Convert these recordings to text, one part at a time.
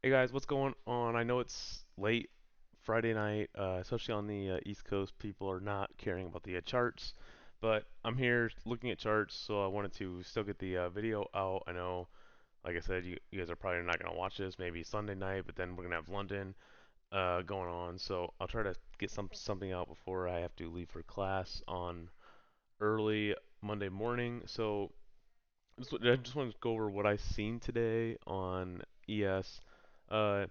Hey guys, what's going on? I know it's late Friday night, especially on the East Coast. People are not caring about the charts, but I'm here looking at charts, so I wanted to still get the video out. I know, like I said, you guys are probably not gonna watch this, maybe Sunday night, but then we're gonna have London going on, so I'll try to get something out before I have to leave for class on early Monday morning. So I just want to go over what I seen today on ES. Uh,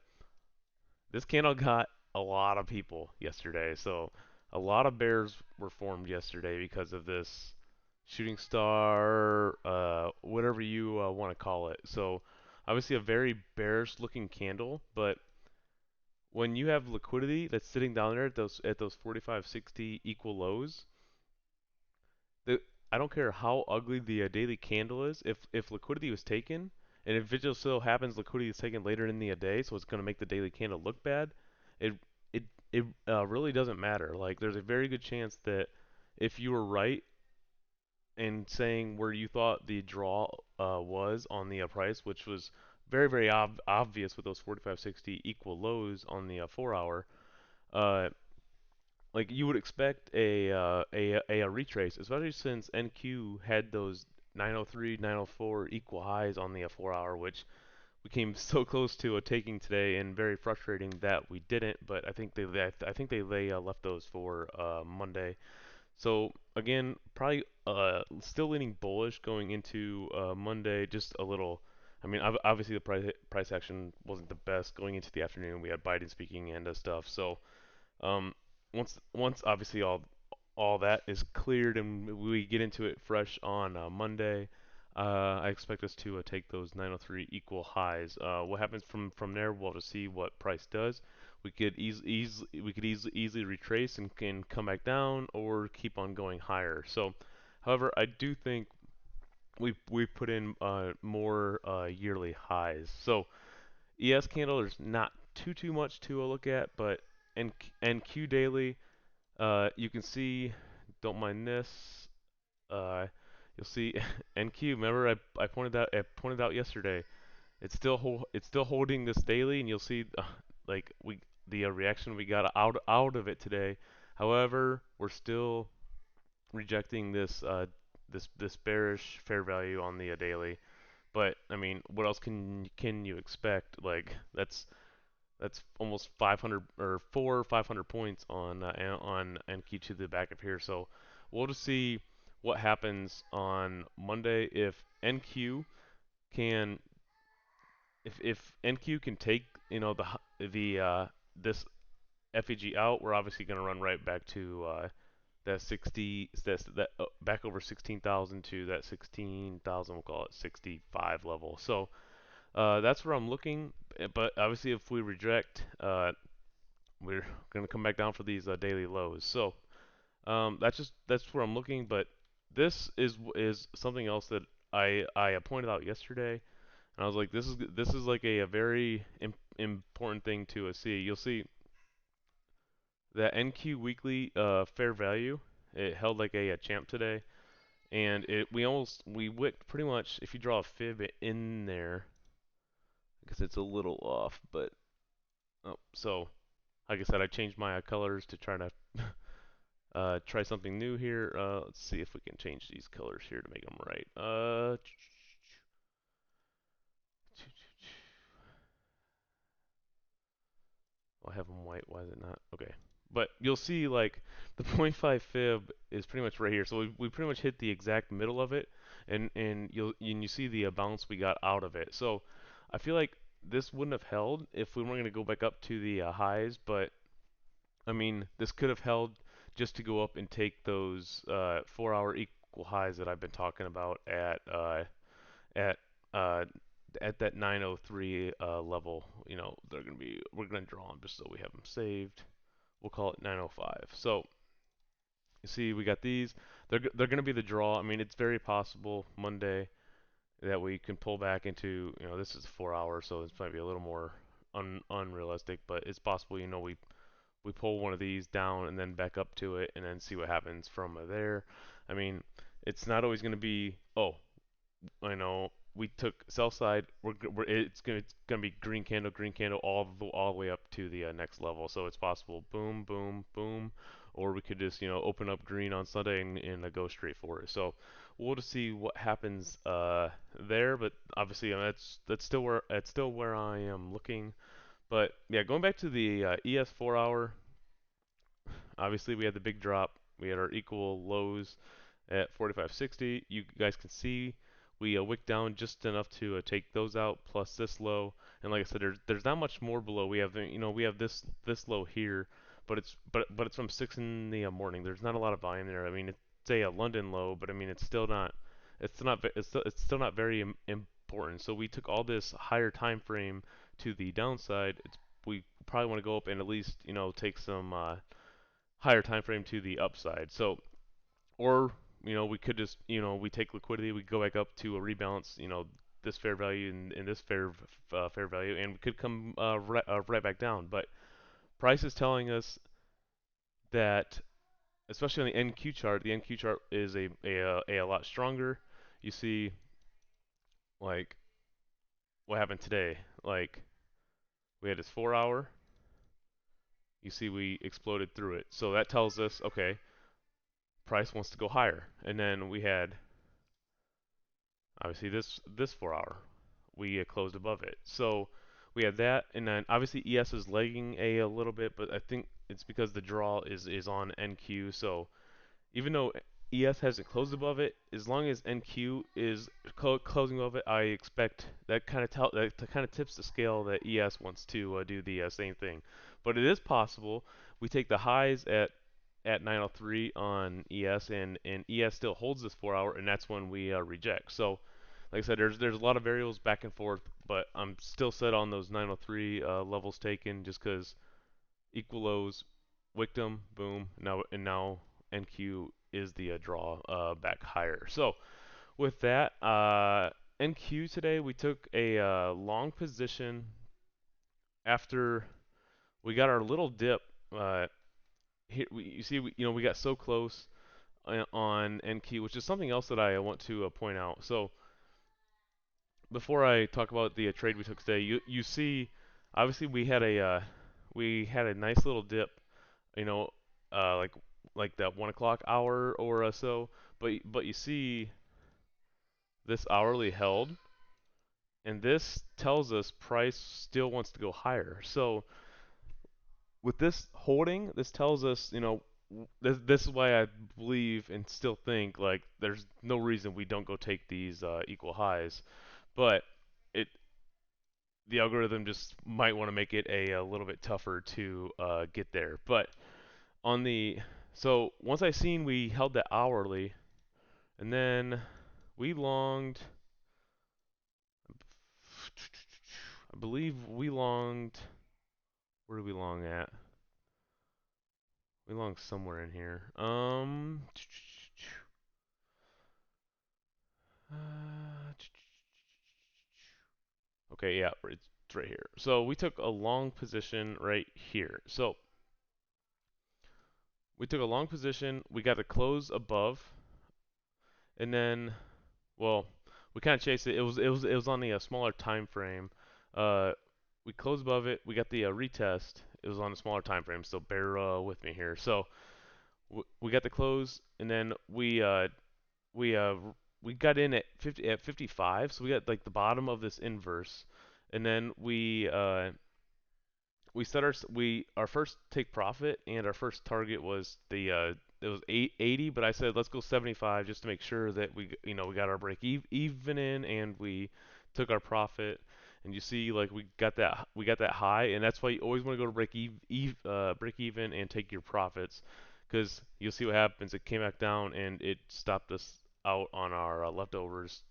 This candle got a lot of people yesterday, so a lot of bears were formed yesterday because of this shooting star, whatever you want to call it. So obviously a very bearish looking candle, but when you have liquidity that's sitting down there at those 45, 60 equal lows, the, I don't care how ugly the daily candle is. If liquidity was taken, and if it just so happens liquidity is taken later in the day, so it's going to make the daily candle look bad, it it really doesn't matter. Like there's a very good chance that if you were right in saying where you thought the draw was on the price, which was very obvious with those 45-60 equal lows on the 4 hour, uh, like you would expect a retrace, especially since NQ had those 903, 904 equal highs on the 4 hour, which we came so close to taking today, and very frustrating that we didn't. But I think they left those for Monday. So again, probably still leaning bullish going into Monday. Just a little. I mean, obviously the price action wasn't the best going into the afternoon. We had Biden speaking and stuff. So um, once obviously all that is cleared and we get into it fresh on Monday, I expect us to take those 903 equal highs. What happens from there? We'll just see what price does. We could easily retrace and can come back down or keep on going higher. So, however, I do think we put in more yearly highs. So ES candle, there's not too much to look at, but NQ daily. You can see, don't mind this. Uh, you'll see NQ. Remember, I pointed out yesterday. It's still holding this daily, and you'll see like the reaction we got out of it today. However, we're still rejecting this bearish fair value on the daily. But I mean, what else can you expect? Like that's almost 500 or 500 points on NQ to the back of here. So we'll just see what happens on Monday if NQ can if NQ can take the this FEG out. We're obviously going to run right back to that 60 that back over 16,000 to that 16,000. We'll call it 65 level. So that's where I'm looking. But obviously, if we reject, we're going to come back down for these daily lows. So that's where I'm looking. But this is something else that I pointed out yesterday, and I was like, this is like a very important thing to see. You'll see that NQ weekly fair value. It held like a champ today, and we wicked pretty much. If you draw a fib in there, because it's a little off, but oh, so like I said, I changed my colors to try to try something new here. Let's see if we can change these colors here to make them right. I have them white. Why is it not? Okay. But you'll see like the point 0.5 fib is pretty much right here. So we pretty much hit the exact middle of it, and you see the bounce we got out of it. So I feel like this wouldn't have held if we weren't going to go back up to the highs, but I mean, this could have held just to go up and take those 4 hour equal highs that I've been talking about at uh, at that 903 level. You know, we're gonna draw them just so we have them saved. We'll call it 905. So you see, we got these. They're gonna be the draw. I mean, it's very possible Monday that we can pull back into, this is 4 hours, so this might be a little more unrealistic, but it's possible, we pull one of these down and then back up to it and then see what happens from there. I mean, it's not always going to be, oh, I know, we took sell side. It's gonna be green candle all the way up to the next level. So it's possible boom, boom, boom, or we could just open up green on Sunday and go straight for it. So we'll just see what happens there. But obviously that's still where I am looking. But yeah, going back to the ES 4 hour, obviously we had the big drop. We had our equal lows at 45.60. You guys can see we wicked down just enough to take those out plus this low. And like I said, there's not much more below. We have we have this low here, but it's from 6 in the morning. There's not a lot of volume there. I mean, it's a London low, but I mean it's still not very important. So we took all this higher time frame to the downside. We probably want to go up and at least take some higher time frame to the upside. So or we could just we take liquidity, we go back up to a rebalance, this fair value and this fair value, and we could come right back down. But price is telling us that, especially on the NQ chart, the NQ chart is a lot stronger. You see, like what happened today, like we had this 4 hour. You see, we exploded through it, so that tells us okay, price wants to go higher. And then we had obviously this 4 hour, we closed above it. So we had that, and then obviously ES is lagging a little bit, but I think it's because the draw is on NQ. So even though ES hasn't closed above it, as long as NQ is closing above it, I expect that kind of tips the scale that ES wants to do the same thing. But it is possible we take the highs at 903 on ES, and ES still holds this 4 hour, and that's when we reject. So like I said, there's a lot of variables back and forth, but I'm still set on those 903 levels taken just because equal lows, Wickham, boom, now NQ is the draw back higher. So with that, NQ today we took a long position after we got our little dip. Here, you see, we got so close on NQ, which is something else that I want to point out. So before I talk about the trade we took today, you see, obviously we had a nice little dip, you know, like that 1 o'clock hour or so, but you see this hourly held, and this tells us price still wants to go higher. So with this holding, this tells us, this is why I believe and still think like there's no reason we don't go take these equal highs, but it the algorithm just might want to make it a little bit tougher to get there. But on the so once I seen we held that hourly, and then we longed. I believe we longed. Where do we long at? We long somewhere in here. Okay, yeah, it's right here. So we took a long position right here. So we took a long position. We got to close above, and then, well, we kind of chased it. It was on the smaller time frame. Uh, we closed above it. We got the retest. It was on a smaller time frame, so bear with me here. So we got the close, and then we uh we got in at 55, so we got like the bottom of this inverse, and then we set our first take profit, and our first target was it was 80, but I said let's go 75 just to make sure that we got our break even in, and we took our profit. And you see, like we got that high, and that's why you always want to go to break even and take your profits, because you'll see what happens. It came back down and it stopped us out on our leftovers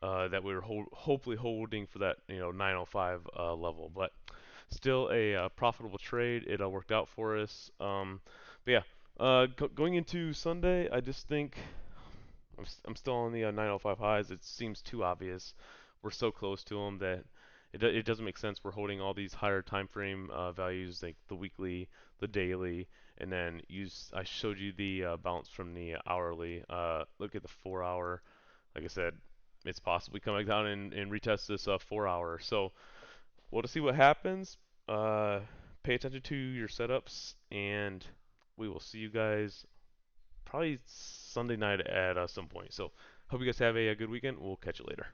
that we were hopefully holding for that 905 level, but still a profitable trade. It worked out for us. But yeah, going into Sunday, I just think I'm still on the 905 highs. It seems too obvious. We're so close to them that it doesn't make sense. We're holding all these higher time frame values like the weekly, the daily, and then I showed you the bounce from the hourly. Look at the 4 hour. Like I said, it's possibly coming down and retest this 4 hour. So we'll just see what happens. Uh, Pay attention to your setups, and we will see you guys probably Sunday night at some point. So hope you guys have a good weekend. We'll catch you later.